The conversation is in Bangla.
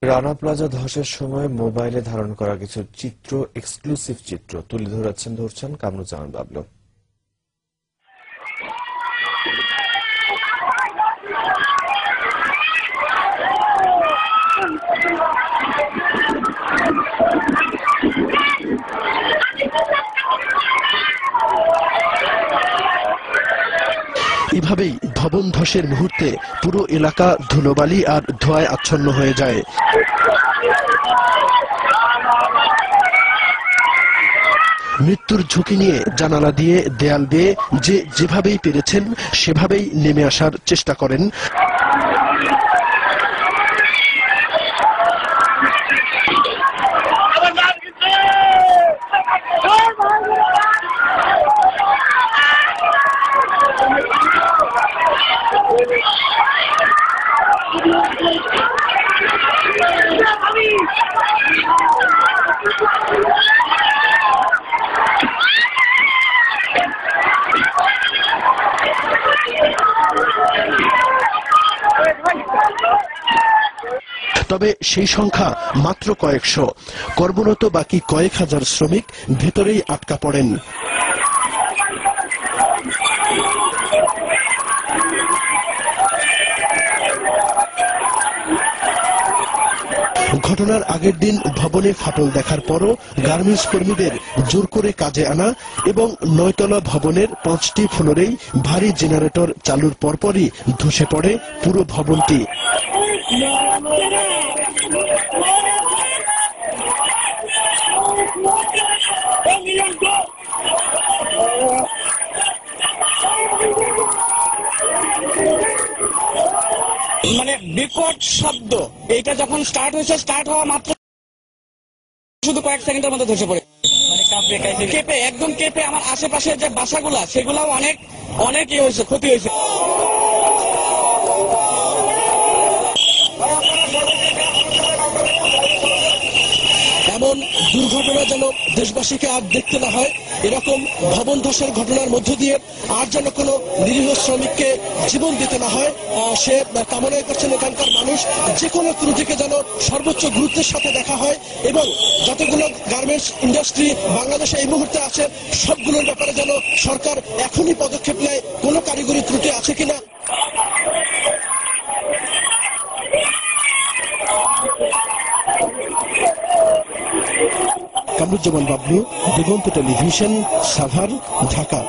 রানা প্লাজা ধসের সময় মোবাইলে ধারণ করা কিছু চিত্র, এক্সক্লুসিভ চিত্র তুলে ধরছেন কামরুজ্জামান বাবলু। এভাবেই ভবন ধসের মুহূর্তে পুরো এলাকা ধুলোবালি আর ধোঁয়ায় আচ্ছন্ন হয়ে যায়। মৃত্যুর ঝুঁকি নিয়ে জানালা দিয়ে দেয়াল বেয়ে যেভাবেই পেরেছেন সেভাবেই নেমে আসার চেষ্টা করেন। তবে সেই সংখ্যা মাত্র কয়েকশো। কর্মরত বাকি কয়েক হাজার শ্রমিক ভেতরেই আটকা পড়েন। ঘটনার আগের দিন ভবনে ফাটল দেখার পরও গার্মেন্টস কর্মীদের জোর করে কাজে আনা এবং 9 তলা ভবনের 5টি ফ্লোরেই ভারী জেনারেটর চালুর পরপরই ধসে পড়ে পুরো ভবনটি। মানে বিকট শব্দ, এটা যখন স্টার্ট হওয়া মাত্র শুধু কয়েক সেকেন্ডের মধ্যে ধসে পড়ে, মানে কেঁপে আমার আশেপাশের যে বাসাগুলা সেগুলাও অনেক হয়েছে, ক্ষতি হয়েছে। এমন দুর্ঘটনা যেন দেশবাসীকে আর দেখতে না হয়। এরকম ভবন ধসের ঘটনার মধ্য দিয়ে আর যেন কোনো নিরীহ শ্রমিককে জীবন দিতে না হয়, সে কামনা করছেন এখানকার মানুষ। যে কোনো ত্রুটিকে যেন সর্বোচ্চ গুরুত্বের সাথে দেখা হয় এবং যতগুলো গার্মেন্টস ইন্ডাস্ট্রি বাংলাদেশে এই মুহূর্তে আছে সবগুলোর ব্যাপারে যেন সরকার এখনই পদক্ষেপ নেয়, কোনো কারিগরি ত্রুটি আছে কিনা। কামরুজ্জামান বাবলু, দিগন্ত টেলিভিশন, সাভার, ঢাকা।